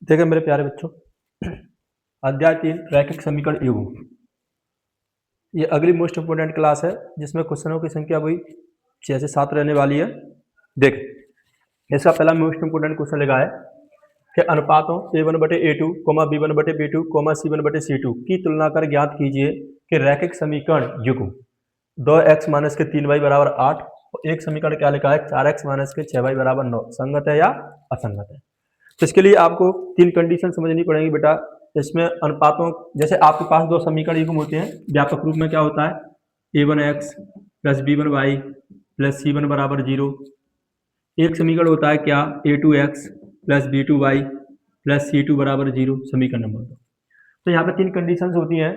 देखिए मेरे प्यारे बच्चों, अध्याय 3 रैखिक समीकरण युग्म। ये अगली मोस्ट इंपोर्टेंट क्लास है जिसमें क्वेश्चनों की संख्या वही 6 से 7 रहने वाली है। देख, इसका पहला मोस्ट इंपोर्टेंट क्वेश्चन लिखा है कि अनुपातों a1/a2, b1/b2, c1/c2 की तुलना कर ज्ञात कीजिए कि रैखिक समीकरण युग्म 2x - के 3y = 8 और एक समीकरण क्या लिखा है 4x - के 6y = 9 संगत है या असंगत है। तो इसके लिए आपको 3 कंडीशन समझनी पड़ेगी बेटा। इसमें अनुपातों, जैसे आपके पास 2 समीकरण युग्म होते हैं, व्यापक रूप में क्या होता है a1x + b1y + c1 = 0। एक समीकरण होता है क्या a2x + b2y + c2 = 0, समीकरण नंबर 2। तो यहाँ पे 3 कंडीशन होती हैं।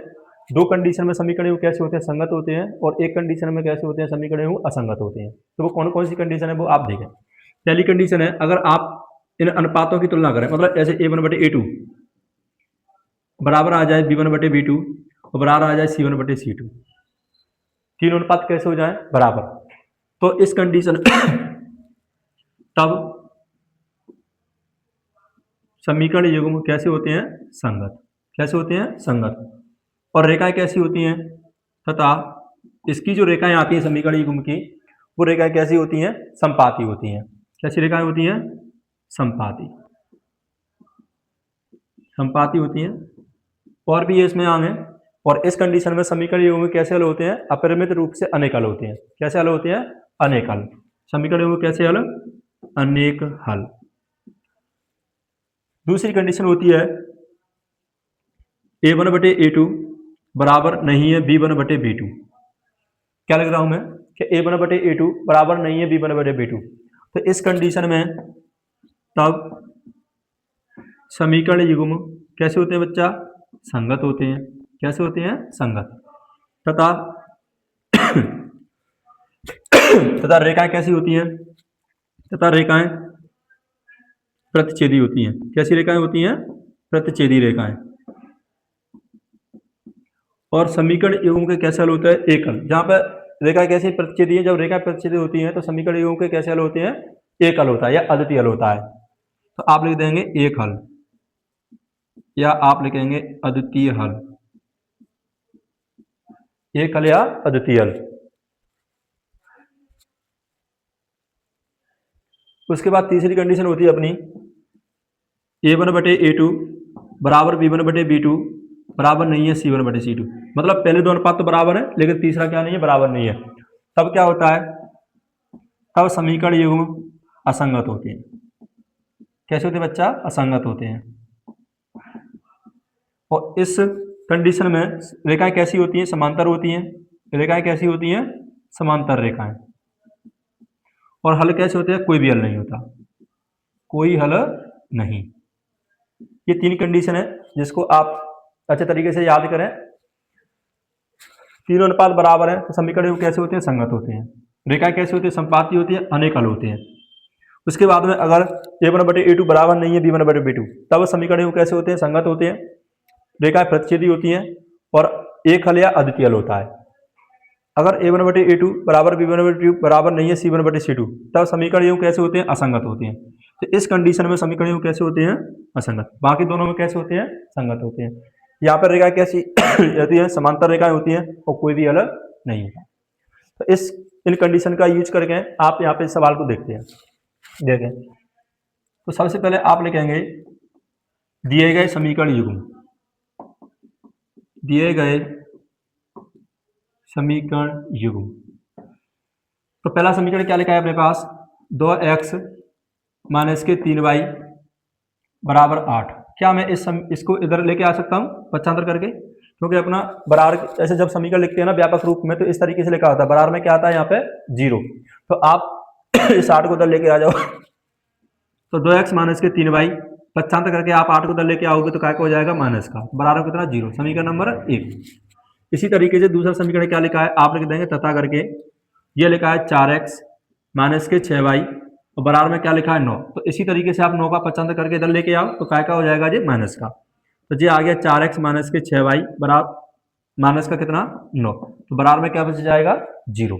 2 कंडीशन में समीकरण युग्म कैसे होते हैं, संगत होते हैं, और एक कंडीशन में कैसे होते हैं, समीकरण युग्म असंगत होते हैं। तो वो कौन कौन सी कंडीशन है वो आप देखें। पहली कंडीशन है, अगर आप इन अनुपातों की तुलना करें, मतलब ऐसे a1/a2 बराबर आ जाए b1/b2 और बराबर आ जाए c1/c2, तीनों अनुपात कैसे हो जाए बराबर, तो इस कंडीशन तब समीकरण युग्म कैसे होते हैं, संगत। कैसे होते हैं, संगत। और रेखाएं कैसी होती हैं, तथा इसकी जो रेखाएं आती हैं समीकरण युग्म की, वो रेखाएं कैसी होती हैं, संपाती होती हैं। कैसी रेखाएं होती हैं, संपाती, संपाती होती हैं। और भी ये इसमें आम है। और इस कंडीशन में समीकरण युग्म कैसे हल होते हैं, अपरिमित रूप से अनेक हल होते हैं। कैसे हल होते हैं, अनेक हल। समीकरण युग्म कैसे हल, अनेक हल। दूसरी कंडीशन होती है a1/a2 बराबर नहीं है b1/b2। क्या लग रहा हूं मैं कि a1/a2 बराबर नहीं है b1/b2। तो इस कंडीशन में तब समीकरण युग्म कैसे होते हैं बच्चा, संगत होते हैं। कैसे होते हैं, संगत। तथा तथा रेखाएं कैसी होती हैं, तथा रेखाएं प्रतिच्छेदी होती हैं। कैसी रेखाएं होती हैं, प्रतिच्छेदी रेखाएं। और समीकरण युग्म के कैसे हल होता है, एक हल। जहां पर रेखाएं कैसी प्रतिच्छेदी है, जब रेखाएं प्रतिच्छेदी होती हैं तो समीकरण युग्म के कैसे हल होते हैं, एक हल होता है या अद्वितीय हल होता है। तो आप लिख देंगे एक हल या आप लिखेंगे अद्वितीय हल। एक हल या अद्वितीय हल। उसके बाद तीसरी कंडीशन होती है अपनी a1/a2 बराबर b1/b2 बराबर नहीं है c1/c2। मतलब पहले दो अनुपात तो बराबर है, लेकिन तीसरा क्या नहीं है, बराबर नहीं है। तब क्या होता है, तब समीकरण युग्म असंगत होते हैं। कैसे होते हैं बच्चा, असंगत होते हैं। और इस कंडीशन में रेखाएं कैसी होती हैं, समांतर होती हैं। रेखाएं कैसी होती हैं, समांतर रेखाएं। और हल कैसे होते हैं, कोई भी हल नहीं होता, कोई हल नहीं। ये 3 कंडीशन है जिसको आप अच्छे तरीके से याद करें। तीनों अनुपात बराबर है तो समीकरण कैसे होते हैं, संगत होते हैं। रेखाएं कैसे होती है, संपाती होती है, अनेक हल होते हैं। उसके बाद में अगर a1/a2 बराबर नहीं है b1/b2, तब समीकरण कैसे होते हैं, संगत होते हैं। रेखाएं प्रतिच्छेदी होती हैं और एक हल या अद्वितीय हल होता है। अगर a1/a2 बराबर b1/b2 बराबर नहीं है c1/c2, तब समीकरण युग्म कैसे होते हैं, असंगत होते हैं। तो इस कंडीशन में समीकरण युग्म कैसे होते हैं, असंगत। बाकी दोनों में कैसे होते हैं, संगत होते हैं। यहाँ पर रेखाएं कैसी होती हैं, समांतर रेखाएं होती हैं और कोई भी हल नहीं होता। तो इन कंडीशन का यूज करके आप यहाँ पे इस सवाल को देखते हैं। देखें तो सबसे पहले आप लिखेंगे दिए गए समीकरण युग्म, दिए गए समीकरण युग्म। तो पहला समीकरण क्या लिखा है अपने पास, 2x - के 3y = 8। क्या मैं इसको इधर लेके आ सकता हूँ पक्षांतर करके, क्योंकि अपना बराबर ऐसे जब समीकरण लिखते हैं ना व्यापक रूप में, तो इस तरीके से लिखा होता है। बराबर में क्या आता है, यहाँ पे 0। तो आप इस 8 को उधर लेके आ जाओ। तो 2x - के 3y पक्षांतर करके आप 8 को उधर लेके आओगे तो क्या हो जाएगा, माइनस का, बराबर कितना, 0। समीकरण नंबर 1। इसी तरीके से दूसरा समीकरण क्या लिखा है, आप लिख देंगे तथा करके, ये लिखा है 4x - के 6y और बराबर में क्या लिखा है, 9। तो इसी तरीके से आप 9 का पक्षांतर करके इधर लेके आओ तो क्या हो जाएगा जी, माइनस का। तो ये आ गया 4x - के 6y बराबर माइनस का कितना, 9। तो बराबर में क्या बच जाएगा, 0।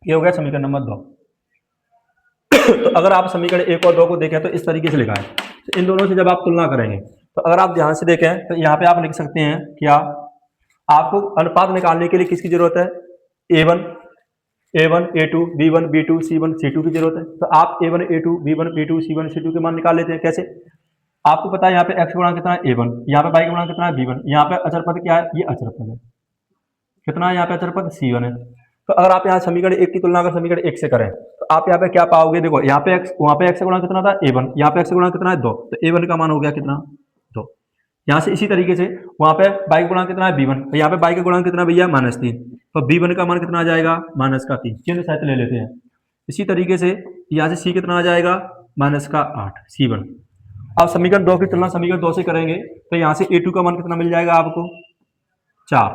ये हो गया समीकरण नंबर 2। तो अगर आप समीकरण 1 और 2 को देखें तो इस तरीके से लिखा है तो इन दोनों से जब आप तुलना करेंगे तो अगर आप ध्यान से देखें तो यहाँ पे आप लिख सकते हैं क्या, आपको अनुपात निकालने के लिए किसकी जरूरत है, A1 A2 B1 B2 C1 C2 की जरूरत है। तो आप A1 A2 B1 B2 C1 C2 के मान निकाल लेते हैं। कैसे, आपको पता है यहाँ पे x का गुणांक कितना है A1, यहाँ पे y का गुणांक कितना है B1, यहाँ पे अचर पद क्या है, ये अचर पद है, कितना है यहाँ पे अचर पद C1 है। तो अगर आप यहाँ समीकरण 1 की तुलना अगर समीकरण 1 से करें तो आप यहाँ पे क्या पाओगे, देखो यहाँ पे x, वहाँ पे x का गुणांक कितना था A1, यहाँ पे x का गुणांक कितना है 2, तो A1 का मान हो गया कितना 2। यहाँ से इसी तरीके से वहाँ पे y का गुणांक कितना है B1, तो यहाँ पे y का गुणांक कितना भैया -3, तो B1 का मान कितना आ जाएगा -3, चिन्ह सहित ले लेते हैं। इसी तरीके से यहाँ से C कितना आ जाएगा -8 C1। अब समीकरण 2 की तुलना समीकरण 2 से करेंगे तो यहाँ से A2 का मान कितना मिल जाएगा आपको 4,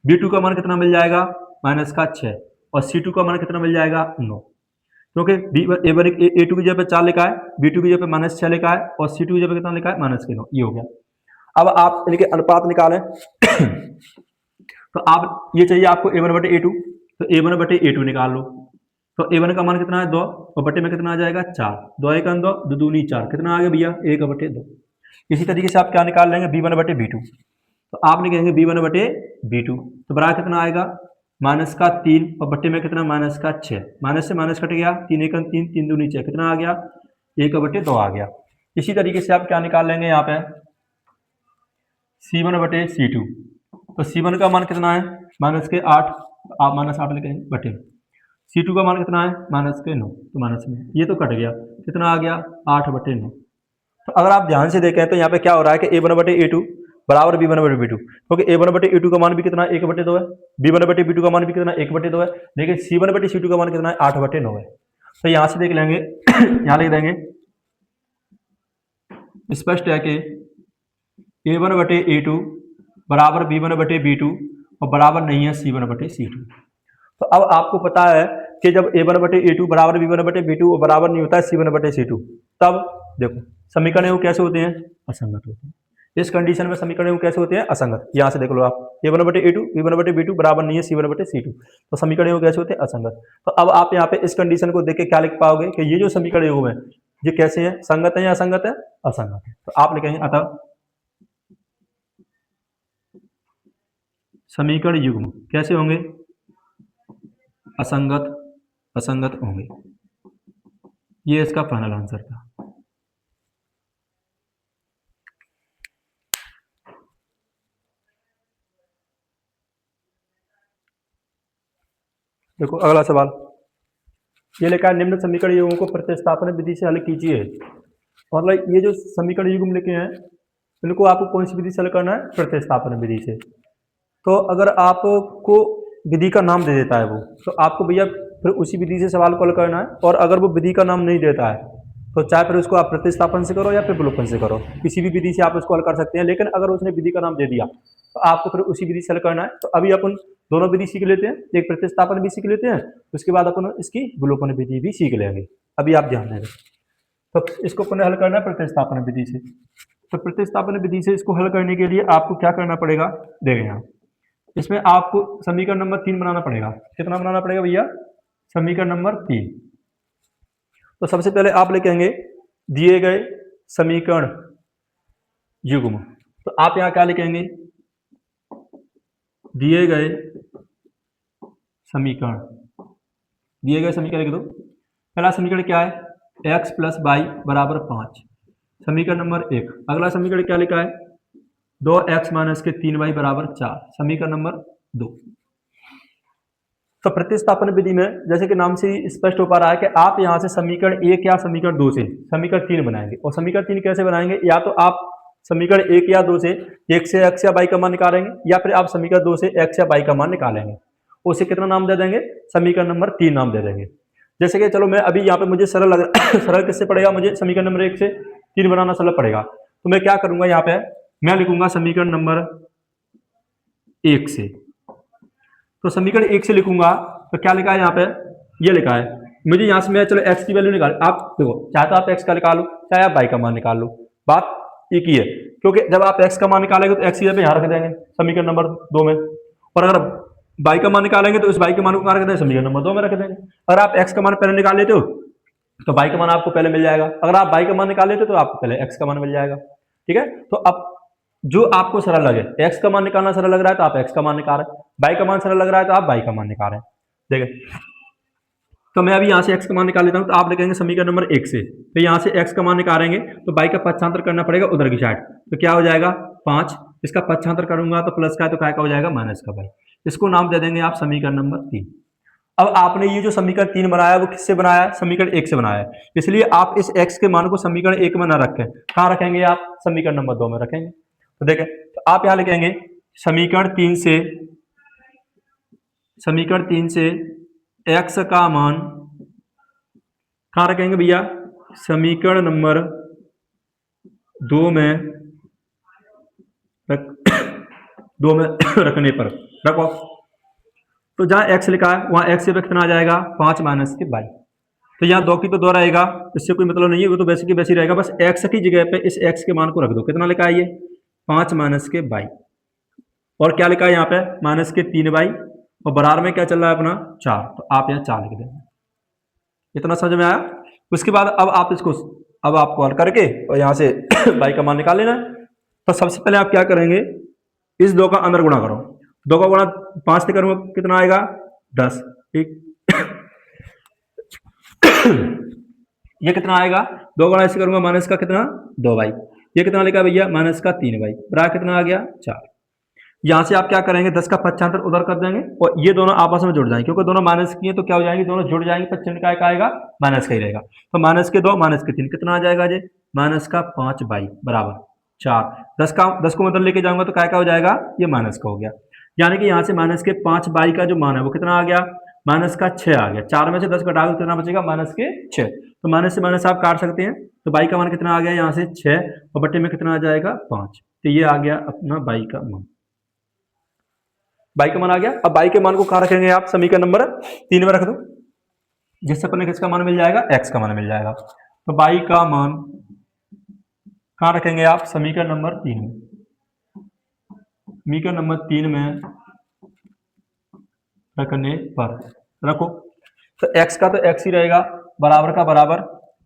B2 का मान कितना मिल जाएगा -6 और C2 का मान कितना मिल जाएगा 9, क्योंकि A2 की जगह पे 4 लिखा है, B2 की जगह पे -6 लिखा है और C2 की जगह पे कितना लिखा है -9, ये हो गया। अब आप इनके अनुपात निकालें तो आप ये चाहिए आपको A1/A2, तो A1/A2 निकाल लो। तो A1 का मान कितना है 2 और बटे में कितना आ जाएगा 4, 2 1 2 2 दूनी 4, कितना आ गया भैया 1/2। इसी तरीके से आप क्या निकाल लेंगे B1/B2, तो आप लिखेंगे B1/B2, तो बराबर कितना आएगा -3 और बट्टे में कितना -6, माइनस से माइनस कट गया, 3 1 3 3 दूनी 6, कितना आ गया 1/2 आ गया। इसी तरीके से आप क्या निकाल लेंगे यहाँ पे C1/C2, तो C1 का मान कितना है -8, आप -8 लिखेंगे बटे, C2 का मान कितना है -9, तो -9, ये तो कट गया, कितना आ गया 8/9। तो अगर आप ध्यान से देखें तो यहाँ पे क्या हो रहा है कि A1/A2 बराबर B1/B2, क्योंकि A1/A2 का मान भी कितना 1/2 है, B1/B2 का मान भी कितना 1/2 है, लेकिन C1/C2 का मान कितना है 8/9 है। तो यहाँ से देख लेंगे यहाँ लिख देंगे, स्पष्ट है कि A1/A2 बराबर B1/B2 और बराबर नहीं है C1/C2। तो अब आपको पता है कि जब A1/A2 बराबर B1/B2 और बराबर नहीं होता है C1/C2, तब देखो समीकरण कैसे होते हैं, असंगत होते हैं। इस कंडीशन में समीकरण कैसे होते हैं, असंगत। यहाँ से देख लो आप A1/A2 B1/B2 बराबर नहीं है C1/C2, तो समीकरण कैसे होते हैं, असंगत। तो अब आप यहाँ पे इस कंडीशन को देख के क्या लिख पाओगे कि ये जो समीकरण है ये कैसे है, संगत है या असंगत है, असंगत है। तो आप लिखेंगे अतः समीकरण युग्म कैसे होंगे, असंगत असंगत होंगे। ये इसका फाइनल आंसर था। देखो अगला सवाल ये लिखा है, निम्न समीकरण युग्मों को प्रतिस्थापन विधि से हल कीजिए। मतलब ये जो समीकरण युग्म लिखे हैं इनको आपको कौन सी विधि से हल करना है, प्रतिस्थापन विधि से। तो अगर आपको विधि का नाम दे देता है वो, तो आपको भैया फिर उसी विधि से सवाल को हल करना है, और अगर वो विधि का नाम नहीं देता है तो चाहे फिर उसको आप प्रतिस्थापन से करो या फिर विलोपन से करो, किसी भी विधि से आप उसको हल कर सकते हैं। लेकिन अगर उसने विधि का नाम दे दिया तो आपको फिर उसी विधि से हल करना है। तो अभी अपन दोनों विधि सीख लेते हैं, एक प्रतिस्थापन भी सीख लेते हैं, उसके बाद अपन इसकी विलोपन विधि भी सीख लेंगे। अभी आप ध्यान देंगे, तो इसको अपन हल करना है प्रतिस्थापन विधि से। तो प्रतिस्थापन विधि से इसको हल करने के लिए आपको क्या करना पड़ेगा, देखें यहाँ इसमें आपको समीकरण नंबर 3 बनाना पड़ेगा। कितना बनाना पड़ेगा भैया, समीकरण नंबर 3। तो सबसे पहले आप लिखेंगे दिए गए समीकरण युग्म, तो आप यहाँ क्या लिखेंगे, दिए गए समीकरण लिख दो। पहला समीकरण क्या है, x + y = 5, समीकरण नंबर 1। अगला समीकरण क्या लिखा है, 2x - 3y = 4, समीकरण नंबर 2। तो प्रतिस्थापन विधि में जैसे कि नाम से ही स्पष्ट हो पा रहा है कि आप यहाँ से समीकरण 1 या समीकरण 2 से समीकरण 3 बनाएंगे। और समीकरण 3 कैसे बनाएंगे, या तो आप समीकरण 1 या 2 से 1 से x या y का मान निकालेंगे, या फिर आप समीकरण 2 से x या y का मान निकालेंगे। उसे कितना नाम दे देंगे, समीकरण नंबर 3 नाम दे देंगे। जैसे कि चलो मैं अभी यहाँ पे मुझे सरल लग रहा है सरल किससे पड़ेगा, मुझे समीकरण नंबर 1 से 3 बनाना सरल पड़ेगा। तो मैं क्या करूंगा, यहाँ पे मैं लिखूंगा समीकरण नंबर 1 से। तो समीकरण 1 से लिखूंगा तो क्या लिखा है यहाँ पे, ये लिखा है मुझे यहाँ से, मैं चलो x की वैल्यू निकाल, आप देखो चाहे तो आप x का निकालो चाहे आप y का मान निकाल लो, बात एक ही है। क्योंकि जब आप x का मान निकालेंगे तो x की जगह यहाँ रख देंगे समीकरण नंबर 2 में, और अगर y का मान निकालेंगे तो इस y के मान को कहाँ रख देंगे, समीकरण नंबर 2 में रख देंगे। अगर आप x का मान पहले निकाल लेते हो तो बाई का मान आपको पहले मिल जाएगा। अगर आप बाई का मान निकाल लेते तो आपको पहले एक्स का मान मिल जाएगा। ठीक है, तो अब जो आपको सरल लगे, एक्स का मान निकालना सरल लग रहा है तो आप एक्स का मान निकाल रहे हैं, बाई का मान सरल लग रहा है तो आप बाई का मान निकाल रहे हैं। देखिए, तो मैं अभी यहाँ से x का मान निकाल लेता हूँ, तो आप लिखेंगे समीकरण नंबर 1 से, तो यहाँ से x का मान निकालेंगे तो बाई का पक्षांतर करना पड़ेगा उधर की साइड, तो क्या हो जाएगा 5, इसका पक्षांतर करूंगा तो प्लस का है तो क्या का हो जाएगा माइनस का बाई। इसको नाम दे देंगे आप समीकरण नंबर 3। अब आपने ये जो समीकरण 3 बनाया वो किससे बनाया है? समीकरण 1 से बनाया है, इसलिए आप इस x के मान को समीकरण 1 में ना रखें, कहाँ रखेंगे आप? समीकरण नंबर 2 में रखेंगे। तो देखें, तो आप यहाँ लिखेंगे समीकरण 3 से x का मान कहाँ रखेंगे भैया? समीकरण नंबर 2 में रखने पर रखो। तो जहाँ x लिखा है वहाँ x पे कितना आ जाएगा? 5 माइनस के बाई। तो यहाँ 2 की तो 2 रहेगा, इससे कोई मतलब नहीं है, वो तो वैसे की वैसी रहेगा, बस x की जगह पे इस x के मान को रख दो। कितना लिखा है ये? 5 माइनस के बाई। और क्या लिखा है यहाँ पे? माइनस के 3 बाई, और बराबर में क्या चल रहा है अपना? 4, तो आप यहाँ 4 लिख देंगे। इतना समझ में आया? उसके बाद अब आप इसको अब आपको हल करके और यहाँ से बाई का मान निकाल लेना है। तो सबसे पहले आप क्या करेंगे? इस 2 का अंदर गुणा करो, 2 का गुणा 5 से करूँगा कितना आएगा? 10। ठीक ये कितना आएगा? 2 गुणा ऐसे करूंगा माइनस का कितना? 2 बाई। ये कितना लिखा भैया? माइनस का 3 बाई, बराबर कितना आ गया? 4। यहाँ से आप क्या करेंगे? 10 का पक्षांतर उधर कर देंगे और ये दोनों आपस में जुड़ जाएंगे, क्योंकि दोनों माइनस की है तो क्या हो जाएंगे? दोनों जुड़ जाएंगे, पक्षांतर का आएगा माइनस का ही रहेगा। तो माइनस के 2 माइनस के 3 कितना आ जाएगा जी? माइनस का 5 बाई बराबर 4। 10 को मतलब लेके जाऊंगा तो क्या हो जाएगा? ये माइनस का हो गया, यानी कि यहाँ से माइनस के 5 बाई का जो मान है वो कितना आ गया? माइनस का 6 आ गया। 4 में से 10 घटा दो कितना बचेगा? माइनस के 6। तो माइनस से माइनस आप काट सकते हैं, तो बाई का मान कितना आ गया? यहाँ से 6 और बट्टे में कितना आ जाएगा? 5। तो ये आ गया अपना बाई का मान। बाई का मान आ गया। अब बाई के मान को कहाँ रखेंगे आप? समीकरण नंबर 3 में रख दो, जिससे अपने किसका मान मिल जाएगा? x का मान मिल जाएगा। तो बाई का मान कहाँ रखेंगे आप? समीकरण नंबर 3 में। समीकरण नंबर 3 में रखने पर रखो, तो x का तो x ही रहेगा, बराबर का बराबर,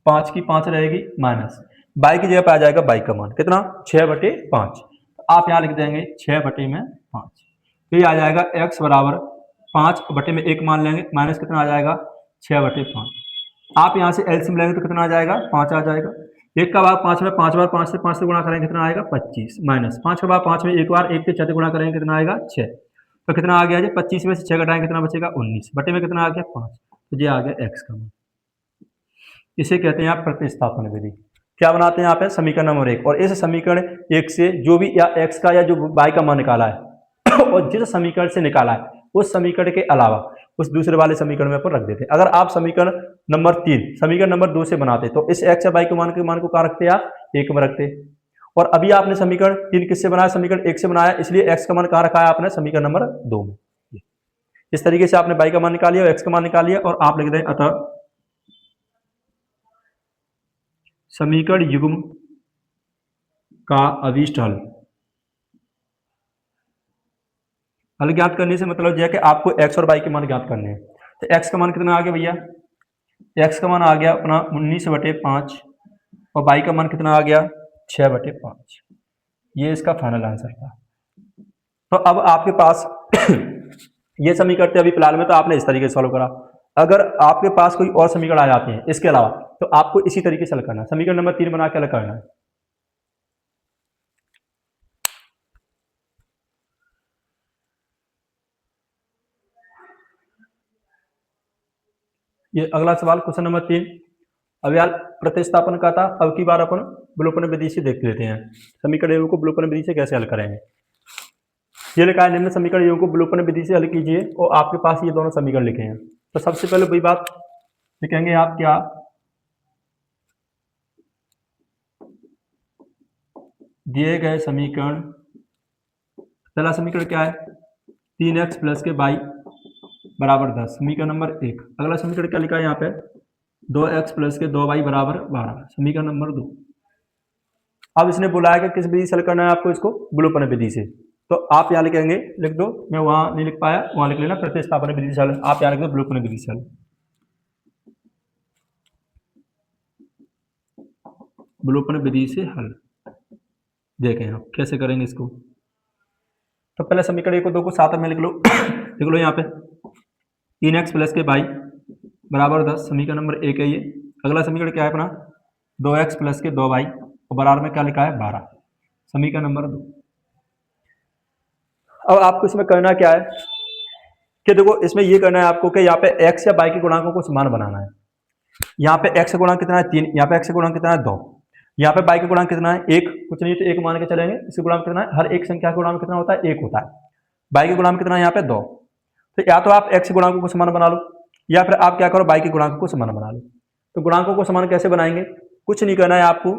5 की 5 रहेगी माइनस, बाई की जगह पे आ जाएगा बाई का मान कितना? 6/5। आप यहाँ लिख देंगे 6/5। तो ये आ जाएगा x बराबर 5/1 मान लेंगे, माइनस कितना आ जाएगा? 6/5। आप यहाँ से एलसीएम लेंगे तो कितना आ जाएगा? 5 आ जाएगा। 1 का भाग 5 में 5 बार 5 से 5 से गुणा करेंगे कितना आएगा? 25, माइनस 5 का भाग 5 में 1 बार 1 के 6 से गुणा करेंगे कितना आएगा? 6। तो कितना आ गया जी? 25 में से 6 घटाएंगे कितना बचेगा? 19 बटे में कितना आ गया? 5। तो ये आ गया x का मान। इसे कहते हैं आप प्रतिस्थापन विधि। क्या बनाते हैं यहाँ पे? समीकरण नंबर 1, और इस समीकरण 1 से जो भी या x का या जो y का मान निकाला है और जिस समीकरण से निकाला है उस समीकरण के अलावा उस दूसरे वाले समीकरण में अपन रख देते हैं। अगर आप समीकरण नंबर 3 समीकरण नंबर 2 से बनाते तो इस x या y के मान को कहाँ रखते आप? 1 में रखते। और अभी आपने समीकरण 3 किससे बनाया? समीकरण 1 से बनाया, इसलिए x का मान कहाँ रखा है आपने? समीकरण नंबर 2 में। इस तरीके से आपने y का मान निकाल लिया और x का मान निकाल लिया, और आप लिख दें अतः समीकरण युग्म का अभीष्ट हल ज्ञात करने से मतलब यह कि आपको x और y के मान ज्ञात करने हैं। तो x का मान कितना आ गया भैया? x का मान आ गया अपना 19/5 और y का मान कितना आ गया? 6/5। ये इसका फाइनल आंसर था। तो अब आपके पास ये समीकरण थे अभी फिलहाल में, तो आपने इस तरीके से सॉल्व करा। अगर आपके पास कोई और समीकरण आ जाते हैं इसके अलावा तो आपको इसी तरीके से हल करना है। समीकरण नंबर 3 बना के हल करना है। ये अगला सवाल क्वेश्चन नंबर 3। अब यार प्रतिस्थापन का था, अब की बार अपन विलोपन विधि से देख लेते हैं समीकरण को विलोपन विधि से कैसे हल करेंगे। ये लिखा है निम्न समीकरण को विलोपन विधि से हल कीजिए, और आपके पास ये दोनों समीकरण लिखे हैं। तो सबसे पहले वही बात लिखेंगे आप, क्या दिए गए समीकरण, पहला समीकरण क्या है? 3x प्लस के y बराबर 10, समीकरण नंबर 1। अगला समीकरण क्या लिखा है यहाँ पे? 2x प्लस के 2y बराबर 12, समीकरण नंबर 2। अब इसने बुलाया कि किस विधि से हल करना है आपको इसको? विलोपन विधि से। तो आप यहाँ लिखेंगे, लिख दो, मैं वहां नहीं लिख पाया, वहां लिख लेना प्रतिस्थापन विधि से हल। आप यहाँ लिख दो विलोपन विधि से हल। अवलोकन विधि से हल। देखें आप कैसे करेंगे इसको। तो पहले समीकरण 1 और 2 को साथ में लिख लो। लिख लो यहाँ पे 3x प्लस के वाई बराबर 10, समीकरण नंबर 1 है ये। अगला समीकरण क्या है अपना 2x प्लस के 2y और बराबर में क्या लिखा है 12, समीकरण नंबर 2। अब आपको इसमें करना क्या है कि देखो इसमें ये करना है आपको कि यहाँ पे x या y के गुणांकों को समान बनाना है। यहाँ पे x का गुणांक कितना है 3, यहाँ पे x का गुणांक कितना है 2, यहाँ पे y का गुणांक कितना है 1, कुछ नहीं तो 1 मान के चलेंगे। इसका गुणांक कितना है, हर एक संख्या का गुणांक कितना होता है 1 होता है। y के गुणांक कितना है यहाँ पे 2। तो या तो आप x के गुणांकों को समान बना लो या फिर आप क्या करो y के गुणांकों को समान बना लो। तो गुणांकों को समान कैसे बनाएंगे, कुछ नहीं करना है आपको।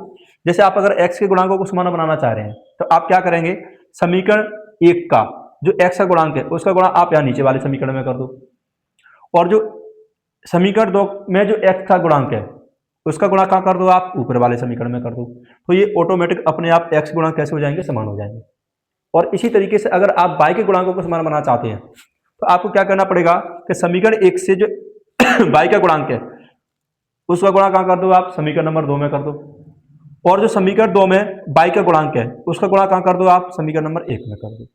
जैसे आप अगर x के गुणांकों को समान बनाना चाह रहे हैं तो आप क्या करेंगे, समीकरण 1 का जो x का गुणांक है उसका गुणा आप यहाँ नीचे वाले समीकरण में कर दो, और जो समीकरण 2 में जो x का गुणांक है उसका गुणा कहाँ कर दो आप, ऊपर वाले समीकरण में कर दो। तो ये ऑटोमेटिक अपने आप x गुणांक कैसे हो जाएंगे, समान हो जाएंगे। और इसी तरीके से अगर आप y के गुणांकों को समान बनाना चाहते हैं तो आपको क्या करना पड़ेगा कि समीकरण 1 से जो y का गुणांक है उसका गुणा कहाँ कर दो आप, समीकरण नंबर 2 में कर दो, और जो समीकरण 2 में y का गुणांक है उसका गुणा कहाँ कर दो आप, समीकरण नंबर 1 में कर दो।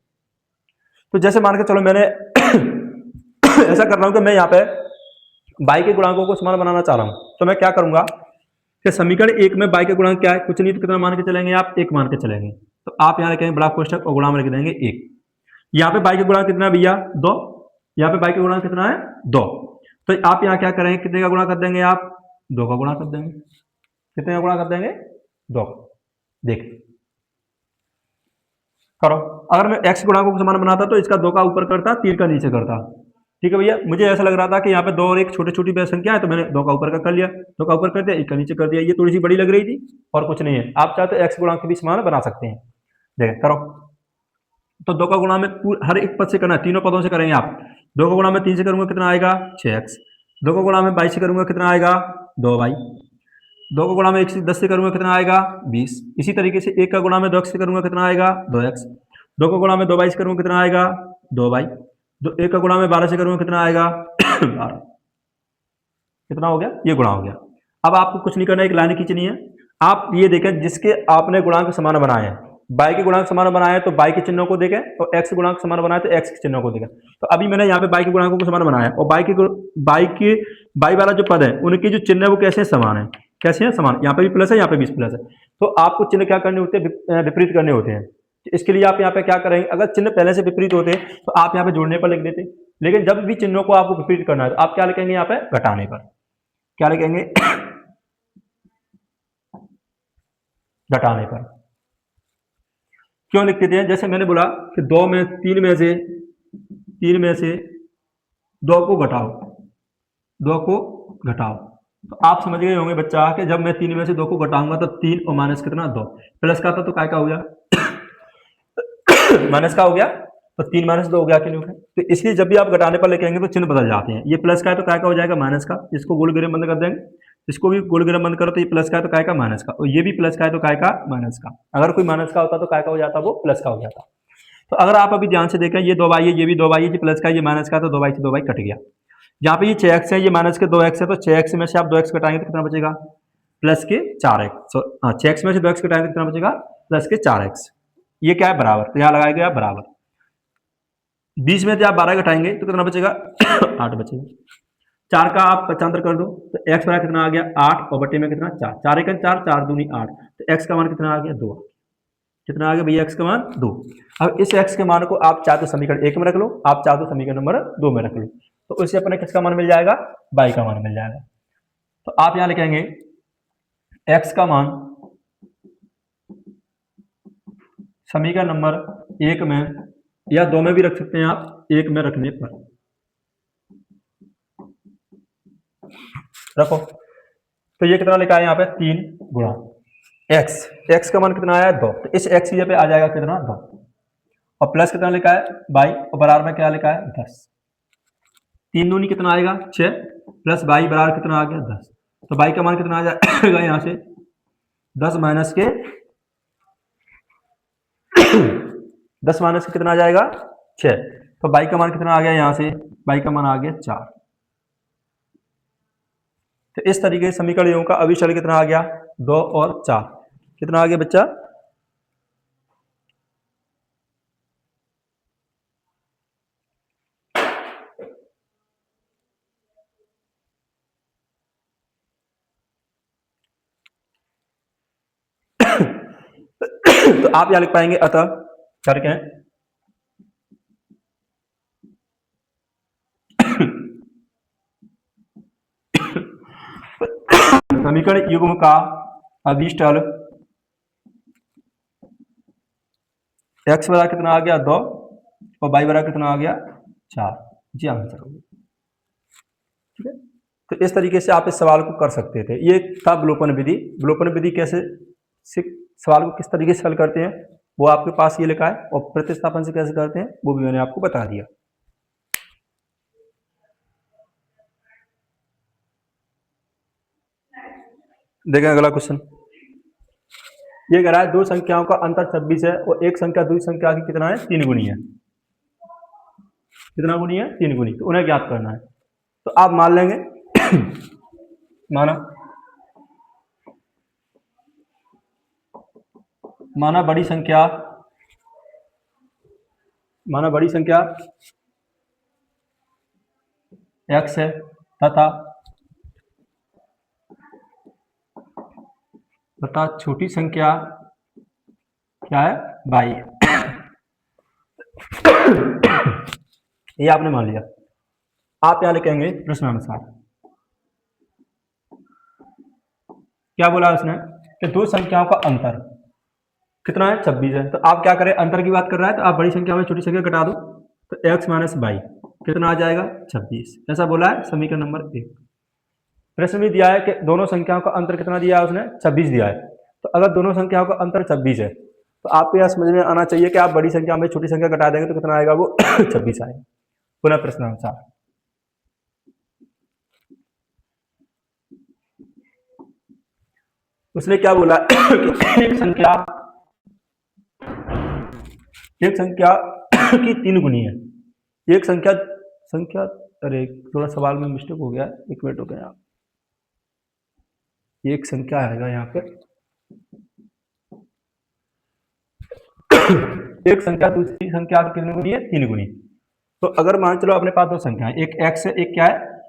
तो जैसे मान के चलो मैंने ऐसा कर रहा हूं कि मैं यहाँ पे y के गुणांकों को समान बनाना चाह रहा हूं, तो मैं क्या करूंगा कि समीकरण 1 में y के गुणांक क्या है, कुछ नहीं तो कितना मान के चलेंगे आप, 1 मान के चलेंगे। तो आप यहाँ लिखेंगे बड़ा कोष्ठक और गुणा में लिख देंगे 1। यहाँ पे y के गुणांक कितना है भैया 2, यहाँ पे y के गुणांक कितना है 2। तो आप यहाँ क्या करेंगे, कितने का गुणा कर देंगे आप, 2 का गुणा कर देंगे। कितने का गुणा कर देंगे, 2। देख करो, अगर मैं x गुणांकों को समान बनाता तो इसका 2 का ऊपर करता, 3 का नीचे करता। ठीक है भैया, मुझे ऐसा लग रहा था कि यहाँ पे 2 और 1 छोटी छोटी संख्या है तो मैंने 2 का ऊपर का कर लिया, 2 का ऊपर कर दिया, 1 का नीचे कर दिया। ये थोड़ी सी बड़ी लग रही थी और कुछ नहीं है। आप चाहे तो x गुणांक भी समान बना सकते हैं। देखें करो, तो 2 का गुणा में हर एक पद से करना है, तीनों पदों से करेंगे आप। 2 का गुणा में 3 से करूंगा कितना आएगा 6x, 2 का गुणा में 22 से करूंगा कितना आएगा 2y, 2 का गुणा में 1 से 10 से करूंगा कितना आएगा 20। इसी तरीके से 1 का गुणा में 2x से करूंगा कितना आएगा 2x, 2 का गुणा में 2y से करूंगा कितना आएगा 2y, 1 का गुणा में 12 से करूंगा कितना आएगा 12। कितना हो गया, ये गुणा हो गया। अब आपको कुछ नहीं करना, एक लाइन खींचनी है। आप ये देखें जिसके आपने गुणांक समान बनाए हैं, y के गुणांक समान बनाए हैं तो y के चिन्हों को देखें, और x के गुणांक समान बनाए तो x के चिन्हों को देखें। तो अभी मैंने यहाँ पे y के गुणांकों को समान बनाया और y वाला जो पद है उनके जो चिन्ह है वो कैसे समान है, कैसे हैं समान। यहाँ पे भी प्लस है, यहाँ पे भी प्लस है। तो आपको चिन्ह क्या करने होते हैं, विपरीत करने होते हैं। इसके लिए आप यहाँ पे क्या करेंगे, अगर चिन्ह पहले से विपरीत होते तो आप यहाँ पे जोड़ने पर लिख देते, लेकिन जब भी चिन्हों को आपको विपरीत करना है तो आप क्या लिखेंगे यहाँ पे, घटाने पर। क्या लिखेंगे, घटाने पर। क्यों लिखते थे, जैसे मैंने बोला कि 3 में से 2 को घटाओ, 2 को घटाओ। तो आप समझ गए होंगे बच्चा कि जब मैं 3 में से 2 को घटाऊंगा तो 3 और माइनस कितना 2, प्लस का था तो काय का हो गया माइनस का हो गया, तो 3 माइनस 2 हो गया कि नहीं हो गया। तो इसलिए जब भी आप घटाने पर लिखेंगे तो चिन्ह बदल जाते हैं। ये प्लस का है तो काय का हो जाएगा माइनस का, इसको गोल गिरे बंद कर देंगे, इसको भी गोल गिरे बंद करो तो ये प्लस का है तो काय का माइनस का, और ये भी प्लस का है तो काय का माइनस का। अगर कोई माइनस का होता तो काय का हो जाता, वो प्लस का हो जाता। तो अगर आप अभी ध्यान से देखें, ये 2y है, ये भी 2y है, ये प्लस का, ये माइनस का, तो 2y से 2y कट गया। यहाँ पे ये 6x है, ये माइनस के 2x है, तो 6x में से आप 2x घटाएंगे तो कितना बचेगा, प्लस के 4x। 6x में से 2x घटाएंगे तो कितना बचेगा, प्लस के 4x। ये क्या है, बराबर, तो यहाँ लगाया गया बराबर। 20 में से आप 12 घटाएंगे तो कितना बचेगा 8 बचेगा। 4 का आप पक्षांतर कर दो तो x बराबर कितना आ गया 8, और बटे में कितना 4, 4 1 4, 4 दूनी 8, तो x का मान कितना आ गया 2। कितना आ गया भैया, x का मान 2। अब इस x के मान को आप चाहे तो समीकरण 1 में रख लो, आप चाहे तो समीकरण नंबर 2 में रख लो, तो उससे अपने किसका मान मिल जाएगा, y का मान मिल जाएगा। तो आप यहां लिखेंगे x का मान समीकरण नंबर 1 में या 2 में भी रख सकते हैं आप, 1 में रखने पर रखो। तो ये कितना लिखा है यहाँ पे 3 गुणा x का मान कितना आया 2, तो इस x पे आ जाएगा कितना 2, और प्लस कितना लिखा है 22, और बराबर में क्या लिखा है 10। 3 दूनी कितना आएगा 6, प्लस 22 बराबर कितना आ गया 10। तो 22 का मान कितना आ जाएगा यहाँ से 10 माइनस के 10 माइनस के कितना आ जाएगा 6, तो 22 का मान कितना आ गया यहाँ से, 22 का मान आ गया 4। तो इस तरीके से समीकरणों का अभिचल कितना आ गया 2 और 4। कितना आ गया बच्चा? तो आप यहां लिख पाएंगे अतः करके हैं समीकरण युग्म का अभिष्टल एक्स बराबर कितना आ गया 2 और वाई बराबर कितना आ गया 4। जी आंसर हो गया। ठीक है, तो इस तरीके से आप इस सवाल को कर सकते थे। ये था विलोपन विधि। विलोपन विधि कैसे सवाल को किस तरीके से हल करते हैं वो आपके पास ये लिखा है, और प्रतिस्थापन से कैसे करते हैं वो भी मैंने आपको बता दिया। देखें अगला क्वेश्चन, ये कह रहा है दो संख्याओं का अंतर 26 है और एक संख्या दूसरी संख्या की कितना है 3 गुनी है। कितना गुनी है? 3 गुनी। तो उन्हें ज्ञात करना है। तो आप मान लेंगे माना बड़ी संख्या x है तथा छोटी संख्या क्या है y है। ये आपने मान लिया। आप यहां लिखेंगे प्रश्नानुसार। क्या बोला उसने कि दो संख्याओं का अंतर कितना है 26 है। तो आप क्या करें, अंतर की बात कर रहा है तो आप बड़ी संख्या में छोटी संख्या घटा दो, तो x माइनस वाई कितना आ जाएगा 26। ऐसा बोला है समीकरण नंबर 1। प्रश्न में दिया है कि दोनों संख्याओं का अंतर कितना दिया है उसने 26 दिया है। तो अगर दोनों संख्याओं का अंतर 26 है तो आपको यह समझ में आना चाहिए कि आप बड़ी संख्या में छोटी संख्या घटा देंगे तो कितना आएगा वो 26 आएगा। पुनः प्रश्नानुसार उसने क्या बोला कि एक संख्या की 3 गुनी है। एक संख्या अरे थोड़ा सवाल में मिस्टेक हो गया, एक मिनट हो गया। आप एक संख्या आएगा यहाँ पे एक संख्या दूसरी संख्या की कितनी गुनी है 3 गुनी। तो अगर मान चलो अपने पास दो संख्या है, एक x है एक क्या है,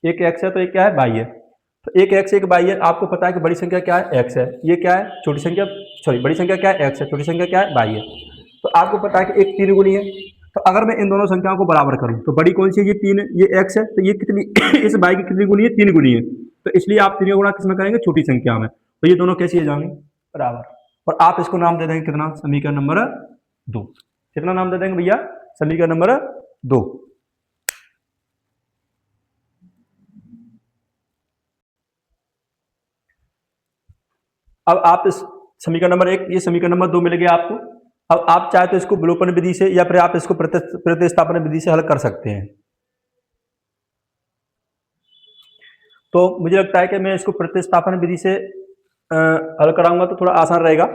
एक x है तो एक क्या है y है। तो एक x एक y है। आपको पता है कि बड़ी संख्या क्या है x है, ये क्या है छोटी संख्या, सॉरी बड़ी संख्या क्या है x है, छोटी संख्या क्या है y है। तो आपको पता है कि एक 3 गुनी है। तो अगर मैं इन दोनों संख्याओं को बराबर करूं तो बड़ी कौन सी है, ये 3 है, ये x है, तो ये कितनी इस y की कितनी गुनी है 3 गुनी है। तो इसलिए आप 3 गुणा किसमें करेंगे छोटी संख्या में। तो ये दोनों कैसी है जाएंगे बराबर। और आप इसको नाम दे देंगे कितना, समीकरण नंबर 2। कितना नाम दे देंगे भैया, समीकरण नंबर 2। अब आप इस समीकरण नंबर 1 ये समीकरण नंबर 2 मिल गया आपको। अब आप चाहे तो इसको विलोपन विधि से या फिर आप इसको प्रतिस्थापन विधि से हल कर सकते हैं। तो मुझे लगता है कि मैं इसको प्रतिस्थापन विधि से हल कराऊंगा तो थोड़ा आसान रहेगा,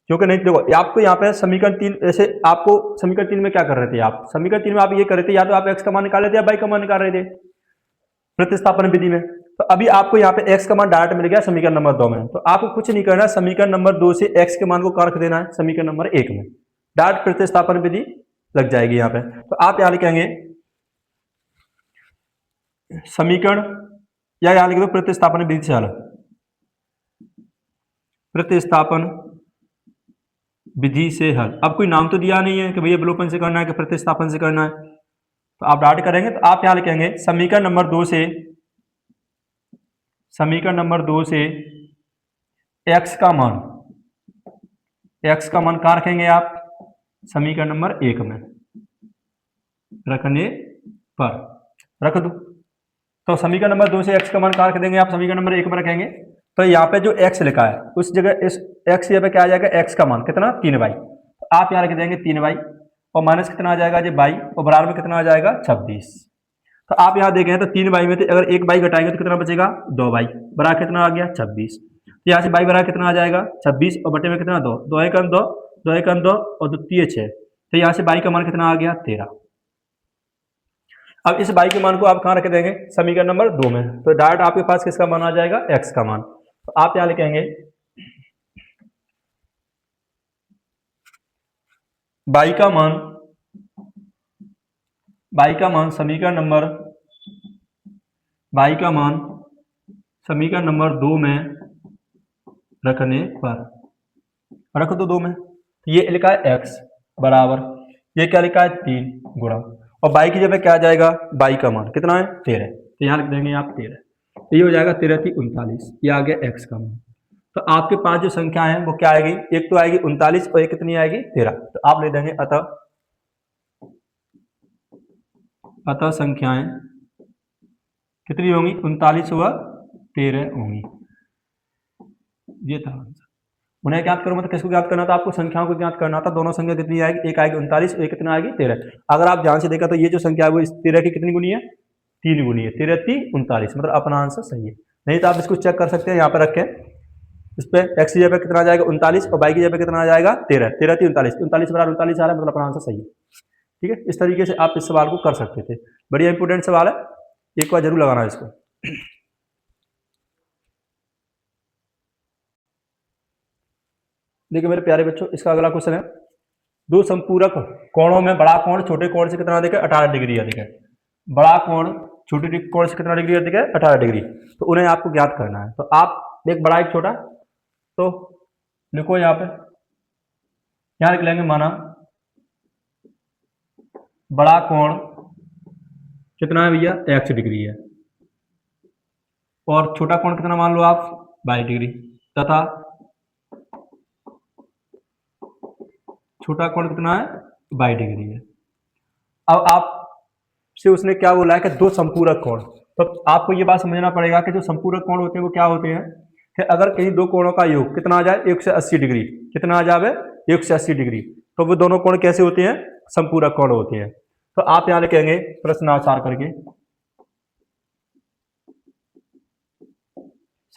क्योंकि नहीं देखो आपको यहाँ पे समीकरण 3 ऐसे आपको समीकरण 3 में क्या कर रहे थे, आप समीकरण 3 में आप ये कर रहे थे या तो आप x का मान निकाल रहे थे या y का मान निकाल रहे थे प्रतिस्थापन विधि में। तो अभी आपको यहाँ पे x का मान डायरेक्ट मिल गया समीकरण नंबर 2 में। तो आपको कुछ नहीं करना, समीकरण नंबर 2 से x के मान को कारक देना है समीकरण नंबर 1 में, डायरेक्ट प्रतिस्थापन विधि लग जाएगी यहाँ पे। तो आप यहाँ लिखेंगे समीकरण या यहाँ लिख दो प्रतिस्थापन विधि से हल, प्रतिस्थापन विधि से हल। अब कोई नाम तो दिया नहीं है कि भैया विलोपन से करना है कि प्रतिस्थापन से करना है, तो आप डायरेक्ट करेंगे। तो आप यहाँ लिखेंगे समीकरण नंबर 2 से x का मान कहाँ रखेंगे आप, समीकरण नंबर 1 में रखने पर रख दो। तो समीकरण नंबर 2 से x का मान कहाँ रख देंगे आप, समीकरण नंबर 1 में रखेंगे। तो यहाँ पे जो x लिखा है उस जगह इस x यहाँ पे क्या आ जाएगा, x का मान कितना 3y। तो आप यहाँ रख देंगे 3y और माइनस कितना आ जाएगा ये y और बराबर में कितना आ जाएगा 26। तो आप यहाँ देखें तो 3y में अगर एक y घटाएंगे तो कितना बचेगा 2y, बराबर कितना आ गया 26। तो यहाँ से y बराबर कितना आ जाएगा 26 और बटे में कितना 2, 2 एकम 2, 2 एकम 2 और 2 3 6। तो यहाँ से y का मान कितना आ गया 13। अब इस y के मान को आप कहाँ रख देंगे, समीकरण नंबर 2 में। तो डायरेक्ट आपके पास किसका मान आ जाएगा x का मान। तो आप यहाँ लिखेंगे बाई का मान समीकरण नंबर 2 में रखने पर, रख दो 2 में, तो ये लिखा है x बराबर, ये क्या लिखा है 3 गुणा, और बाई की जगह क्या आ जाएगा, बाई का मान कितना है 13, तो यहाँ लिख देंगे आप 13, तो ये हो जाएगा 13 × 39, ये आ गया x का मान। तो आपके पास जो संख्या है वो क्या आएगी, एक तो आएगी 39 और एक कितनी आएगी 13, तो आप ले देंगे अतः संख्याएं कितनी होंगी, 39 व 13 होंगी। ये था आंसर। उन्हें ज्ञात करो, मतलब किसको ज्ञात करना था, आपको संख्याओं को ज्ञात करना था। दोनों संख्या कितनी आएगी, एक आएगी 39 और एक कितना आएगी 13। अगर आप ध्यान से देखा तो ये जो संख्या है वो इस 13 की कितनी गुनी है, 3 गुनी है, 13 3 39, मतलब अपना आंसर सही है। नहीं तो आप इसको चेक कर सकते हैं, यहाँ पर रखें, इस पे x की जगह कितना आ जाएगा 39 और y की जगह कितना आ जाएगा 13, 13 3 39, 39 बराबर 39 आ रहा है, मतलब अपना आंसर सही है। ठीक है, इस तरीके से आप इस सवाल को कर सकते थे। बढ़िया इंपोर्टेंट सवाल है, एक बार जरूर लगाना है इसको। देखिए मेरे प्यारे बच्चों, इसका अगला क्वेश्चन है, दो संपूरक कोणों में बड़ा कोण छोटे कोण से कितना अधिक है, 18 डिग्री अधिक है। बड़ा कोण छोटे कोण से कितना डिग्री अधिक है, 18 डिग्री। तो उन्हें आपको ज्ञात करना है। तो आप एक बड़ा एक छोटा, तो लिखो यहाँ पे, यहाँ लिख लेंगे, माना बड़ा कोण कितना है भैया, x डिग्री है, और छोटा कोण कितना मान लो आप, 22 डिग्री, तथा छोटा कोण कितना है, 22 डिग्री है। अब आप से उसने क्या बोला है कि दो संपूरक कोण, तो आपको ये बात समझना पड़ेगा कि जो संपूरक कोण होते हैं वो क्या होते हैं कि अगर कहीं दो कोणों का योग कितना आ जाए, 180 डिग्री, कितना आ जाए 180 डिग्री, तो वो दोनों कोण कैसे होते हैं, संपूरक कोण होते हैं। तो आप यहां लिखेंगे प्रश्नानुसार करके,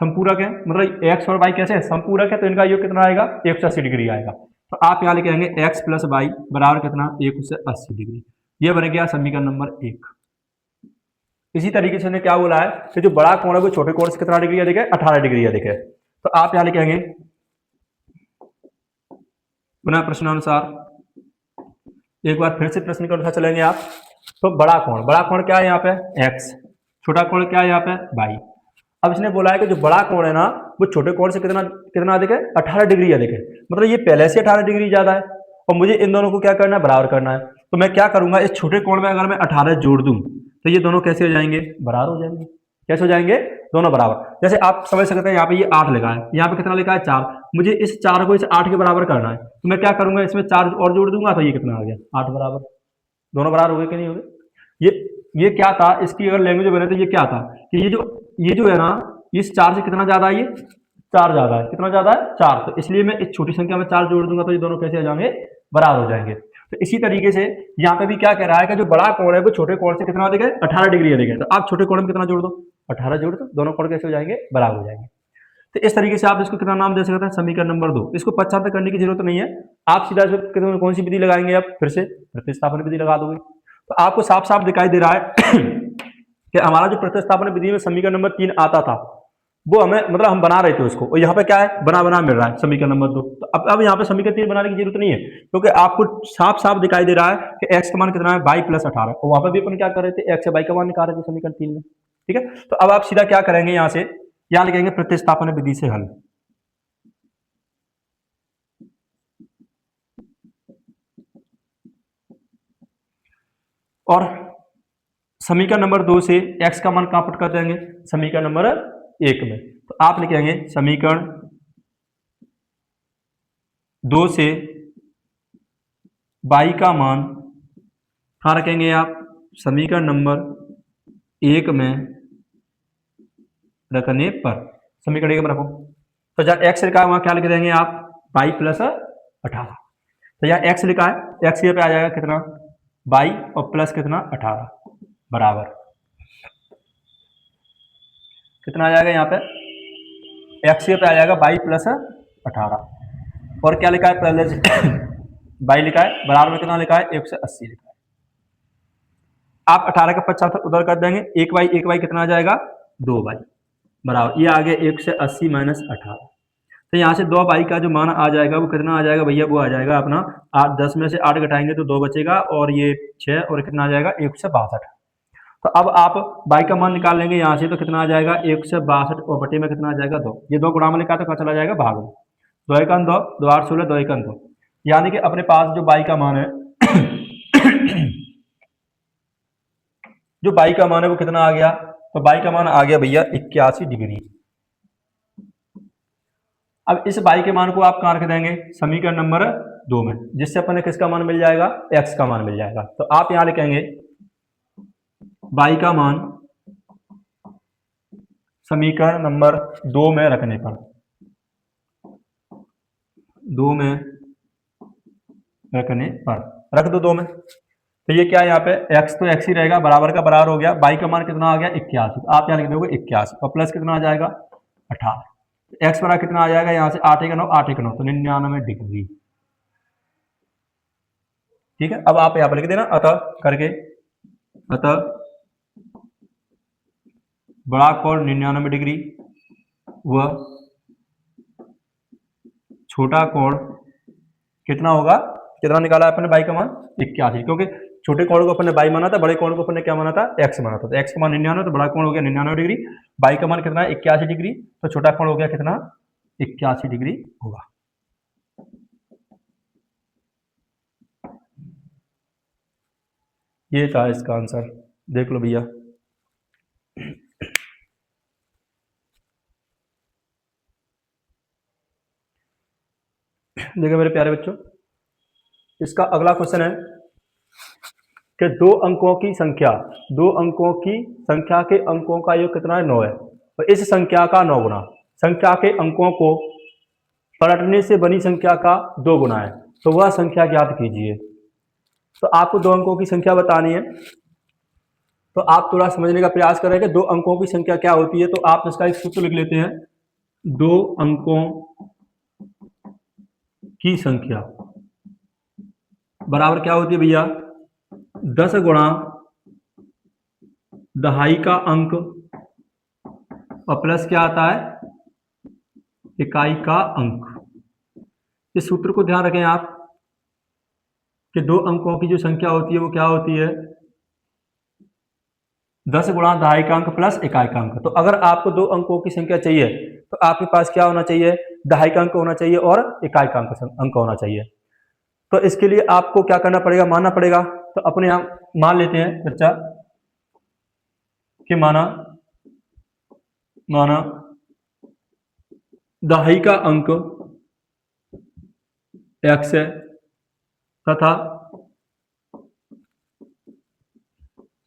संपूरक है मतलब x और y कैसे है, संपूरक है, तो इनका योग कितना आएगा, 180 डिग्री आएगा। तो आप यहाँ लिखेंगे x + y बराबर कितना, 180 डिग्री। ये बन गया समीकरण नंबर 1। इसी तरीके से क्या बोला है कि जो बड़ा कोण है वो छोटे कोण से कितना डिग्री अधिक है, 18 डिग्री अधिक है। तो आप यहाँ लिखेंगे पुनः प्रश्नानुसार, एक बार फिर से प्रश्न के अनुसार चलेंगे आप। तो बड़ा कोण क्या है यहाँ पे, x, छोटा कोण क्या है यहाँ पे, y। अब इसने बोला है कि जो बड़ा कोण है ना वो छोटे कोण से कितना अधिक है, 18 डिग्री अधिक है, मतलब ये पहले से 18 डिग्री ज्यादा है, और मुझे इन दोनों को क्या करना है, बराबर करना है। तो मैं क्या करूंगा, इस छोटे कोण में अगर मैं 18 जोड़ दूं तो ये दोनों कैसे हो जाएंगे, बराबर हो जाएंगे। कैसे हो जाएंगे, दोनों बराबर। जैसे आप समझ सकते हैं, यहाँ पे ये 8 लिखा है, यहाँ पे कितना लिखा है 4, मुझे इस 4 को इस 8 के बराबर करना है, तो मैं क्या करूंगा, इसमें 4 और जोड़ दूंगा, तो ये कितना आ गया, 8 बराबर। दोनों बराबर हो गए कि नहीं हो गए। ये क्या था, इसकी अगर लैंग्वेज बने तो ये क्या था कि ये जो है ना, इस 4 से कितना ज्यादा है, ये 4 ज्यादा है, कितना ज्यादा है 4, तो इसलिए मैं इस छोटी संख्या में 4 जोड़ दूंगा तो ये दोनों कैसे हो जाएंगे, बराबर हो जाएंगे। तो इसी तरीके से यहाँ पे भी क्या कह रहा है कि जो बड़ा कोण है वो छोटे कोण से कितना अधिक है, 18 डिग्री अधिक है। तो आप छोटे कोण में कितना जोड़ दो, 18 जोड़ दो, दोनों कोण कैसे हो जाएंगे, बराबर हो जाएंगे। तो इस तरीके से आप इसको कितना नाम दे सकते हैं, समीकरण नंबर 2। इसको पश्चात करने की जरूरत नहीं है, आप सीधा कौन सी विधि लगाएंगे, आप फिर से प्रतिस्थापन विधि लगा दोगे। तो आपको साफ साफ दिखाई दे रहा है कि हमारा जो प्रतिस्थापन विधि में समीकरण नंबर 3 आता था वो हमें मतलब हम बना रहे थे उसको, और यहाँ पे क्या है, बना मिल रहा है समीकरण नंबर 2। तो अब यहाँ पे समीकरण 3 बनाने की जरूरत नहीं है, क्योंकि आपको साफ साफ दिखाई दे रहा है कि x का मान कितना है, y + 18, और वहां पर भी अपन क्या कर रहे थे, x से y का मान निकाल रहे थे समीकरण 3 में। ठीक है, तो अब आप सीधा क्या करेंगे, यहाँ से यहाँ लिखेंगे प्रतिस्थापन विधि से हल। और समीकरण नंबर 2 से x का मान कहां पुट कर देंगे, समीकरण नंबर 1 में। तो आप लिखेंगे समीकरण 2 से y का मान कहां रखेंगे आप, समीकरण नंबर 1 में रखने पर, समीकरण 1 में रखो। तो जहां x लिखा है वहां क्या लिख देंगे आप, y + 18। तो यहाँ x लिखा है, x यहाँ पे आ जाएगा कितना, y और प्लस कितना 18 बराबर कितना आ जाएगा, यहाँ पे x पे आ जाएगा y + 18, और क्या लिखा है पहले से y लिखा है, बराबर में कितना लिखा है, 180 लिखा है। आप 18 का 75 उधर कर देंगे, 1y कितना आ जाएगा, 2y बराबर, ये आ गया 180 - 18। तो यहाँ से 2 बाई का जो मान आ जाएगा वो कितना आ जाएगा भैया, वो आ जाएगा अपना 8, 10 में से 8 घटाएंगे तो 2 बचेगा, और ये 6 और कितना आ जाएगा 162। तो अब आप बाई का मान निकाल लेंगे यहाँ से, तो कितना आ जाएगा 162 और बटे में कितना आ जाएगा 2। ये 2 गुणा में लिखा तो कहाँ चला जाएगा भाग में, 2 एकन 2, 2 8 16, 2 एकन 2, यानी कि अपने पास जो बाई का मान है जो बाई का मान है वो कितना आ गया, तो बाई का मान आ गया भैया 81 डिग्री। अब इस बाई के मान को आप कहाँ रख देंगे, समीकरण नंबर 2 में, जिससे अपने किसका मान मिल जाएगा, x का मान मिल जाएगा। तो आप यहां लिखेंगे बाई का मान समीकरण नंबर 2 में रखने पर, 2 में रखने पर रख दो 2 में, तो ये क्या है यहाँ पे x तो x ही रहेगा, बराबर का बराबर हो गया, बाई का मान कितना आ गया 81, तो आप यहाँ लिख दोगे 81 और प्लस कितना आ जाएगा 18, एक्स बराबर कितना आ जाएगा यहाँ से 8 1 9, 8 1 9, तो 99 डिग्री। ठीक है, अब आप यहाँ पर लिख देना अतः करके, अतः बड़ा कोण 99 डिग्री व छोटा कोण कितना होगा, कितना निकाला अपने बाई का मान 81, क्योंकि छोटे कोण को अपने बाई माना था, बड़े कोण को अपने क्या माना था, एक्स माना था। तो एक्स का मान 99, तो बड़ा कोण हो गया 99 डिग्री, बाई का मान कितना है 81 डिग्री, तो छोटा कोण हो गया कितना 81 डिग्री होगा। ये था इसका आंसर, देख लो भैया। देखो मेरे प्यारे बच्चों, इसका अगला क्वेश्चन है कि 2 अंकों की संख्या, 2 अंकों की संख्या के अंकों का योग कितना है 9 है, तो इस संख्या का 9 गुना संख्या के अंकों को पलटने से बनी संख्या का 2 गुना है, तो वह संख्या ज्ञात कीजिए। तो आपको 2 अंकों की संख्या बतानी है, तो आप थोड़ा समझने का प्रयास करें कि 2 अंकों की संख्या क्या होती है। तो आप इसका एक सूत्र लिख लेते हैं, 2 अंकों की संख्या बराबर क्या होती है भैया, 10 गुणा दहाई का अंक और प्लस क्या आता है, इकाई का अंक। इस सूत्र को ध्यान रखें आप कि 2 अंकों की जो संख्या होती है वो क्या होती है, 10 गुणा दहाई का अंक प्लस इकाई का अंक। तो अगर आपको 2 अंकों की संख्या चाहिए तो आपके पास क्या होना चाहिए, दहाई का अंक होना चाहिए और इकाई का अंक होना चाहिए। तो इसके लिए आपको क्या करना पड़ेगा, मानना पड़ेगा। तो अपने यहाँ मान लेते हैं बच्चा कि माना दहाई का अंक x है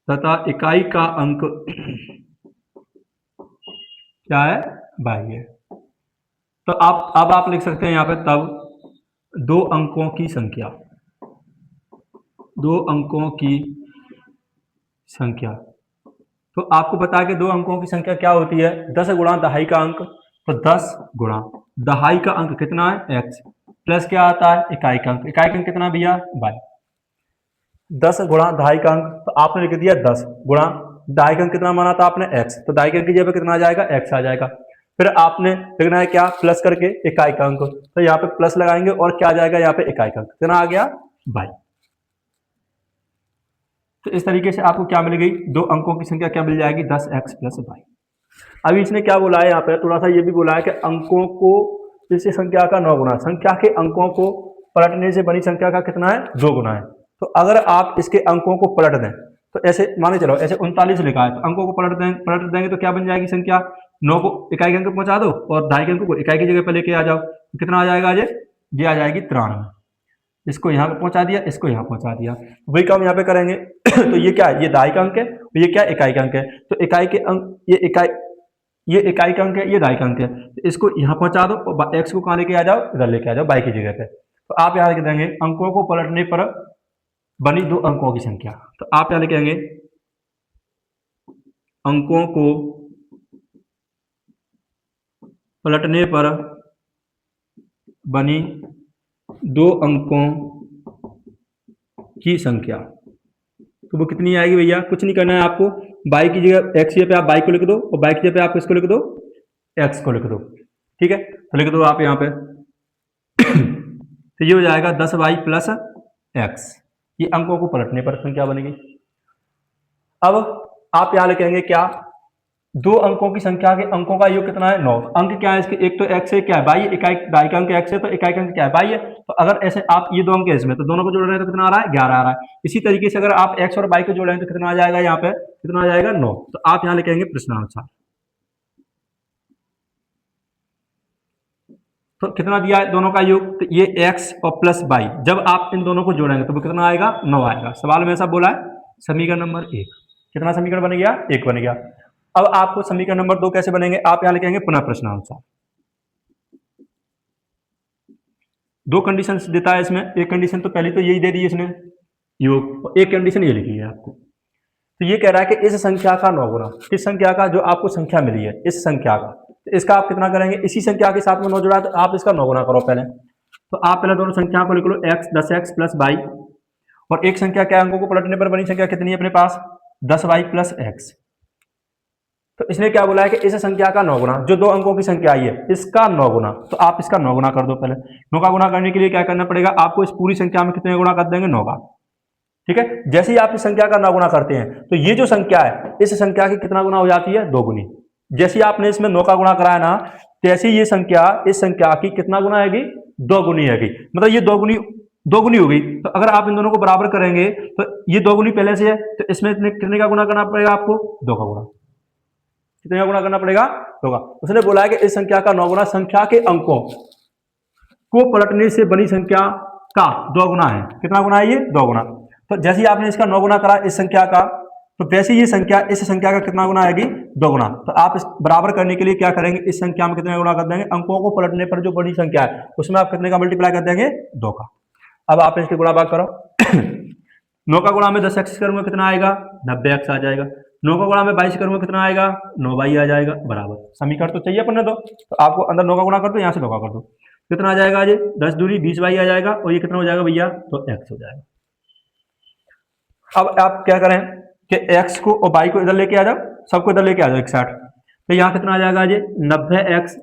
तथा इकाई का अंक क्या है, y है। तो अब आप लिख सकते हैं यहाँ पे तब 2 अंकों की संख्या, 2 अंकों की संख्या। तो आपको बता के 2 अंकों की संख्या क्या होती है, 10 गुणा दहाई का अंक, तो 10 गुणा दहाई का अंक कितना है x, प्लस क्या आता है इकाई का अंक, इकाई का अंक कितना भैया y, 10 गुणा दहाई का अंक, तो आपने लिख दिया 10 गुणा दहाई का अंक कितना माना था आपने x, तो दहाई का अंक की जगह पे कितना आ जाएगा x आ जाएगा। फिर आपने लिखना है क्या, प्लस करके इकाई का अंक, तो यहाँ पे प्लस लगाएंगे और क्या आ जाएगा यहाँ पे इकाई का अंक कितना आ गया y। तो इस तरीके से आपको क्या मिल गई, 2 अंकों की संख्या क्या मिल जाएगी 10x प्लस y। अभी इसने क्या बोला है यहाँ पे, थोड़ा सा ये भी बोला है कि अंकों को इस संख्या का 9 गुना, संख्या के अंकों को पलटने से बनी संख्या का कितना है 2 गुना है। तो अगर आप इसके अंकों को पलट दें, तो ऐसे माने चलो ऐसे 39 लिखा है, तो अंकों को पलट देंगे तो क्या बन जाएगी संख्या, 9 को इकाई के अंक पहुंचा दो और दहाई के अंक को इकाई की जगह पर लेके आ जाओ, तो कितना आ जाएगा ये आ जाएगी 93। इसको यहाँ पे पहुंचा दिया, इसको यहाँ पहुंचा दिया, वही काम यहाँ पे करेंगे। तो ये क्या है, ये दहाई का अंक है, ये क्या इकाई का अंक है, तो इकाई के अंक ये इकाई का अंक है, ये दहाई का अंक है, तो इसको यहाँ पहुंचा दो और एक्स को कहाँ लेके आ जाओ, इधर लेके आ जाओ बाई की जगह पे। तो आप यहाँ लिख देंगे अंकों को पलटने पर बनी 2 अंकों की संख्या। तो आप यहाँ लिखेंगे अंकों को पलटने पर बनी 2 अंकों की संख्या, तो वो कितनी आएगी भैया, कुछ नहीं करना है आपको, बाई की जगह एक्स पे आप बाई को लिख दो और बाई की जगह पे आप किसको लिख दो, एक्स को लिख दो। ठीक है, तो लिख दो आप यहाँ पे तो ये हो जाएगा 10y प्लस एक्स। ये अंकों को पलटने पर संख्या बनेगी। अब आप यहाँ लिखेंगे क्या, दो अंकों की संख्या के अंकों का योग कितना है 9। अंक क्या है इसके, एक तो x है, क्या है y, इकाई का अंक x है तो इकाई का अंक क्या है y है। तो अगर ऐसे आप ये दो अंक है इसमें, तो दोनों को जोड़ रहे हैं तो कितना आ रहा है 11 आ रहा है। इसी तरीके से अगर आप x और y को जोड़ रहे हैं तो कितना आ जाएगा, यहाँ पे कितना आ जाएगा 9। तो आप यहाँ लिखेंगे प्रश्नानुसार। तो कितना दिया है दोनों का योग, तो ये x और प्लस y, जब आप इन दोनों को जोड़ेंगे तो वो कितना आएगा 9 आएगा। सवाल में ऐसा बोला है। समीकरण नंबर 1 कितना समीकरण बन गया, 1 बन गया। अब आपको समीकरण नंबर 2 कैसे बनेंगे, आप यहां लिखेंगे पुनः प्रश्नानुसार। दो कंडीशन देता है इसमें, एक कंडीशन तो पहले तो यही दे दी इसने योग, और एक कंडीशन ये लिखी है आपको। तो ये कह रहा है कि इस संख्या का 9 गुना, किस संख्या का, जो आपको संख्या मिली है इस संख्या का, तो इसका आप कितना करेंगे, इसी संख्या के साथ में 9 जुड़ा है तो आप इसका 9 गुना करो पहले। तो आप पहले दोनों संख्या को लिख लो, x 10x प्लस y, और एक संख्या क्या, अंकों को पलटने पर बनी संख्या कितनी है अपने पास 10y प्लस x। तो इसने क्या बोला है कि इस संख्या का 9 गुना, जो दो अंकों की संख्या आई है इसका 9 गुना, तो आप इसका 9 गुना कर दो पहले। 9 का गुना करने के लिए क्या करना पड़ेगा आपको, इस पूरी संख्या में कितने गुना कर देंगे 9 का। ठीक है, जैसे ही आप इस संख्या का 9 गुना करते हैं तो ये जो संख्या है इस संख्या की कितना गुना हो जाती है, 2 गुनी। जैसे ही आपने इसमें 9 का गुना कराया ना, तैसे ये संख्या इस संख्या की कितना गुना आएगी, 2 गुनी आएगी। मतलब ये 2 गुनी हो गई। तो अगर आप इन दोनों को बराबर करेंगे तो ये 2 गुनी पहले से है, तो इसमें कितने का गुना करना पड़ेगा आपको, 2 का गुना। कितने का गुना करना पड़ेगा, 2 का। उसने बोला है कि इस संख्या का 9 गुना संख्या के अंकों को पलटने से बनी संख्या का 2 गुना है। कितना गुना है ये, 2 गुना। तो जैसे ही आपने इसका 9 गुना करा इस संख्या का, तो वैसे ये संख्या इस संख्या का कितना गुना आएगी, 2 गुना। तो आप इस बराबर करने के लिए क्या करेंगे, इस संख्या में कितने गुना कर देंगे, अंकों को पलटने पर जो बड़ी संख्या है उसमें आप कितने का मल्टीप्लाई कर देंगे, 2 का। अब आप इसके गुणा भाग करो 9 का गुणा में 10x करूंगा कितना आएगा, 90x आ जाएगा। 9 का गुणा में 22 करूंगा कितना आएगा, 9y आ जाएगा, बराबर। समीकरण तो चाहिए अपन ने, तो आपको अंदर 9 का गुणा कर दो, यहाँ से 2 का कर दो, कितना आ जाएगा ये 10 दूनी 20y आ जाएगा, और ये कितना हो जाएगा भैया, तो x हो जाएगा। अब आप क्या करें कि x को और y को इधर लेके आ जाओ, सबको इधर लेके आ जाओ 61। तो यहाँ कितना आ जाएगा ये 90x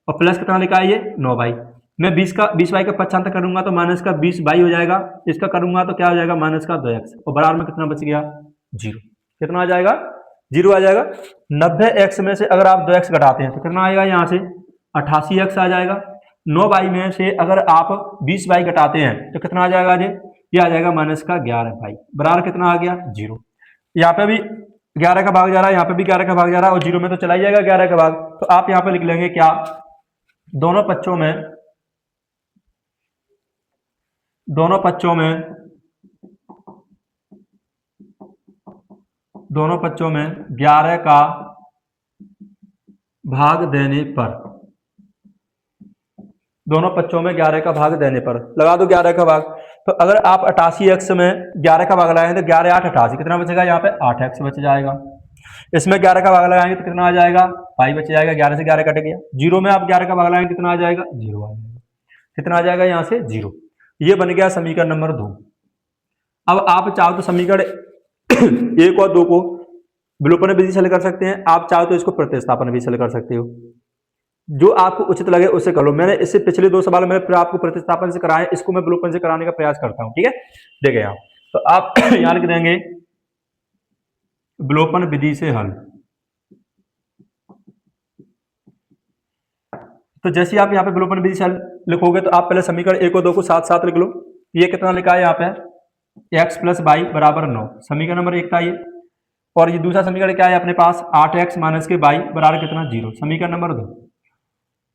और प्लस कितना लिखा है ये 9y। मैं 20y का पक्षांतर करूंगा तो माइनस का 20y हो जाएगा, इसका करूंगा तो क्या हो जाएगा माइनस का 2x, और बराबर में कितना बच गया 0। कितना आ जाएगा, 0 आ जाएगा। 90x में से अगर आप 2x घटाते हैं तो कितना आएगा, यहाँ से 88x आ जाएगा। 9y में से अगर आप 20y घटाते हैं तो कितना आ जाएगा ये आ जाएगा माइनस का 11y, बराबर कितना आ गया 0। यहाँ पे भी 11 का भाग जा रहा है, यहाँ पे भी 11 का भाग जा रहा है, और 0 में तो चला ही जाएगा 11 का भाग। तो आप यहाँ पे लिख लेंगे क्या, दोनों पक्षों में 11 का भाग देने पर, दोनों पक्षों में 11 का भाग देने पर लगा दो 11 का भाग। तो अगर आप 88x में 11 का भाग लगाएंगे तो 11 8 88, कितना बचेगा, यहाँ पे 8x बच जाएगा। इसमें 11 का भाग लगाएंगे तो कितना आ जाएगा, y बच जाएगा, 11 से 11 कट गया। 0 में आप 11 का भाग लगाएंगे कितना आ जाएगा, 0 आ जाएगा। कितना आ जाएगा, यहाँ से 0। ये बन गया समीकरण नंबर 2। अब आप चाहो तो समीकरण 1 और 2 को विलोपन विधि से हल कर सकते हैं, आप चाहो तो इसको प्रतिस्थापन विधि से हल कर सकते हो, जो आपको उचित लगे उससे कर लो। मैंने इससे पिछले 2 सवाल में फिर आपको प्रतिस्थापन से कराए, इसको मैं विलोपन से कराने का प्रयास करता हूं, ठीक है। देखे यहाँ तो आप यहाँ लिख देंगे विलोपन विधि से हल। तो जैसे आप यहाँ पे विलोपन विधि से हल लिखोगे तो आप पहले समीकरण 1 और 2 को साथ साथ लिख लो। ये कितना लिखा है यहाँ पे, x प्लस वाई बराबर 9, समीकरण नंबर 1 था ये। और ये दूसरा समीकरण क्या है अपने पास, 8x माइनस के वाई बराबर कितना 0, समीकरण नंबर 2।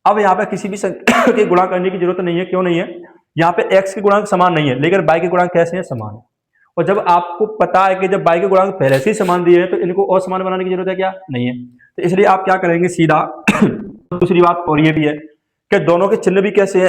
अब यहाँ पे किसी भी संख्या के गुणा करने की जरूरत नहीं है, क्यों नहीं है, यहाँ पे x के गुणांक समान नहीं है, लेकिन y के गुणांक कैसे हैं, समान है। और जब आपको पता है कि जब y के गुणांक पहले से ही समान दिए हैं तो इनको और समान बनाने की जरूरत है क्या, नहीं है। तो इसलिए आप क्या करेंगे सीधा दूसरी बात और ये भी है कि दोनों के चिन्ह भी कैसे है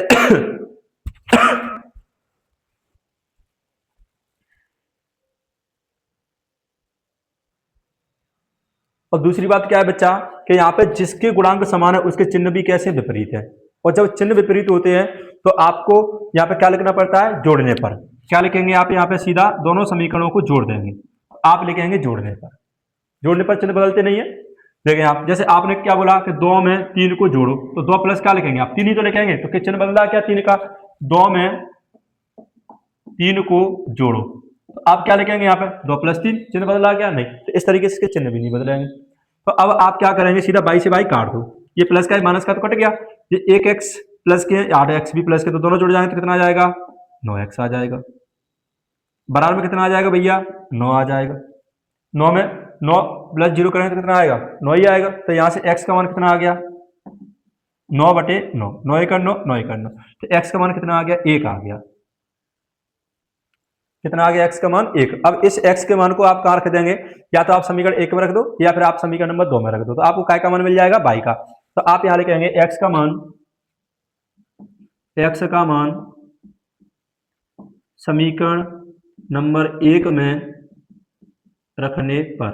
और दूसरी बात क्या है बच्चा कि यहाँ पे जिसके गुणांक समान है उसके चिन्ह भी कैसे विपरीत है। और जब चिन्ह विपरीत होते हैं तो आपको यहाँ पे क्या लिखना पड़ता है, जोड़ने पर। क्या लिखेंगे आप यहाँ पे, सीधा दोनों समीकरणों को जोड़ देंगे। आप लिखेंगे जोड़ने पर, जोड़ने पर चिन्ह बदलते नहीं है। देखें आप, जैसे आपने क्या बोला कि 2 में 3 को जोड़ो, तो 2 प्लस क्या लिखेंगे आप, 3 ही तो लिखेंगे, तो क्या चिन्ह बदला क्या 3 का, 2 में 3 को जोड़ो, तो आप क्या लिखेंगे यहाँ पे 2 प्लस 3, चिन्ह बदला क्या, नहीं, तो इस तरीके से इसके चिन्ह भी नहीं बदलेंगे। तो अब आप क्या करेंगे, सीधा बाई से बाई काट दो, ये प्लस का माइनस का तो कट गया, ये 1x प्लस के 8x भी प्लस के, तो दोनों जुड़ जाएंगे तो कितना आ जाएगा, 9x आ जाएगा। बराबर में कितना आ जाएगा भैया, 9 आ जाएगा। 9 में 9 प्लस 0 करेंगे तो कितना आएगा, 9 ही आएगा। तो यहाँ से x का मान कितना आ गया, 9/9, 9 एकड़ 9, 9 एकड़ 9, तो x का मान कितना आ गया, 1 आ गया। कितना आ गया, x का मान 1। अब इस x के मान को आप कहाँ रख देंगे, या तो आप समीकरण 1 में रख दो, या फिर आप समीकरण नंबर 2 में रख दो, तो आपको काय का मान मिल जाएगा, बाई का। तो आप यहाँ लिखेंगे x का मान समीकरण नंबर 1 में रखने पर,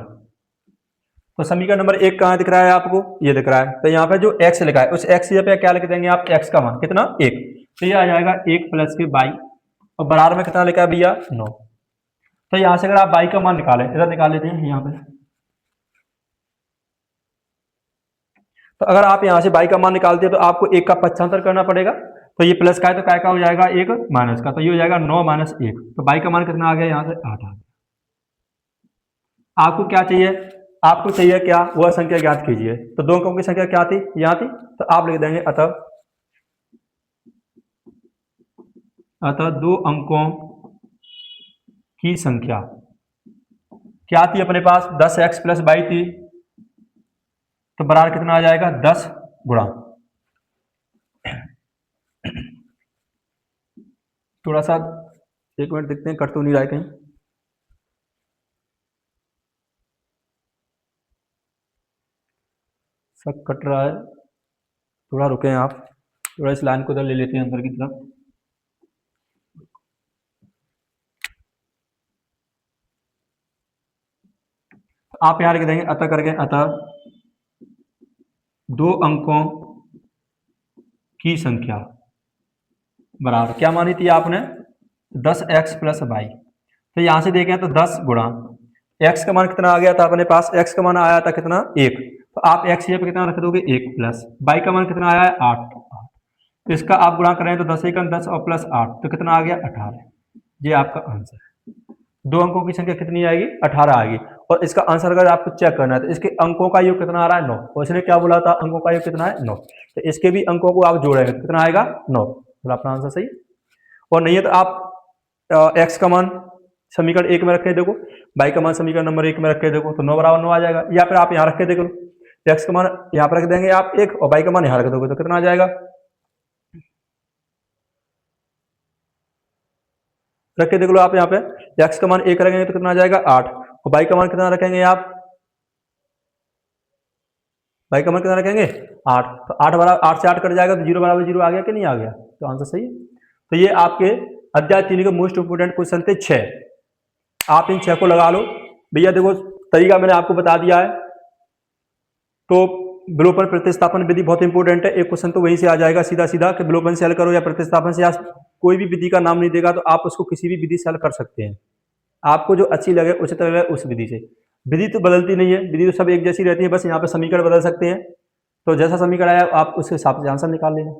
तो समीकरण नंबर 1 कहाँ दिख रहा है आपको, ये दिख रहा है, तो यहाँ पे जो x लिखा है उस x पे क्या लिख देंगे आप, x का मान कितना, 1, तो ये आ जाएगा 1 प्लस के बाई, और बराबर में कितना लिखा है भैया, 9। तो यहाँ से अगर आप बाई का मान निकालें, इधर निकाल लेते हैं यहाँ पे, तो अगर आप यहाँ से बाई का मान निकालते हैं तो आपको 1 का पक्षांतर करना पड़ेगा, तो ये प्लस का है तो काय का हो जाएगा, 1 माइनस का, तो ये हो जाएगा 9 माइनस 1, तो बाई का मान कितना आ गया, यहाँ से 8 आ गया। आपको क्या चाहिए, आपको चाहिए क्या, वह संख्या ज्ञात कीजिए, तो 2 अंकों की संख्या क्या थी, यहाँ थी, तो आप लिख देंगे अतः 2 अंकों की संख्या क्या थी अपने पास, 10x प्लस 22 थी, तो बराबर कितना आ जाएगा, 10 गुणा, थोड़ा सा 1 मिनट देखते हैं, कट तो नहीं रहा है कहीं, सब कट रहा है, थोड़ा रुके हैं आप, थोड़ा इस लाइन को उधर ले लेते हैं अंदर की तरफ। आप यहां लिख देंगे अतः करके, अतः 2 अंकों की संख्या बराबर क्या मानी थी आपने, 10x प्लस 22, तो यहां से देखें तो 10 गुणा x का मान कितना आ गया था अपने पास, x का मान आया था कितना, 1, तो आप x पे कितना रख दोगे, 1 प्लस y का मान कितना आया है, 8, तो इसका आप गुणा करें तो 10 × 10 और प्लस 8, तो कितना आ गया, 18। ये आपका आंसर है। 2 अंकों की संख्या कितनी आएगी, 18 आएगी, और इसका आंसर अगर आपको चेक करना है तो इसके अंकों का योग कितना आ रहा है, 9, और इसने क्या बोला था, अंकों का योग कितना है, 9, तो इसके भी अंकों को आप जोड़ेंगे तो कितना आएगा, 9, तो अपना आंसर सही। और नहीं है तो आप x का मान समीकरण 1 में रख के देखो, y का मान समीकरण नंबर 1 में रख के देखो, तो 9 बराबर 9 आ जाएगा, या फिर आप यहाँ रख के देख लो, x का मान यहाँ पर रख देंगे आप 1 और y का मान यहाँ रख दोगे तो कितना आ जाएगा, रख के देख लो आप यहाँ पे, x का मान 1 रखेंगे तो कितना आ जाएगा, 8, और y का मान कितना रखेंगे आप, y का मान कितना रखेंगे, 8, तो 8 बराबर 8 से 8 कट जाएगा तो 0 बराबर 0 आ गया कि नहीं आ गया, तो आंसर सही है। तो ये आपके अध्याय 3 के मोस्ट इंपोर्टेंट क्वेश्चन थे 6, आप इन 6 को लगा लो भैया। देखो तरीका मैंने आपको बता दिया है, तो विलोपन प्रतिस्थापन विधि बहुत इंपॉर्टेंट है, एक क्वेश्चन तो वहीं से आ जाएगा सीधा सीधा कि विलोपन से हल करो या प्रतिस्थापन से, या कोई भी विधि का नाम नहीं देगा तो आप उसको किसी भी विधि से हल कर सकते हैं, आपको जो अच्छी लगे उचित लगे उस विधि से। विधि तो बदलती नहीं है, विधि तो सब एक जैसी रहती है, बस यहाँ पे समीकरण बदल सकते हैं, तो जैसा समीकरण आया आप उस हिसाब से आंसर निकाल लेना।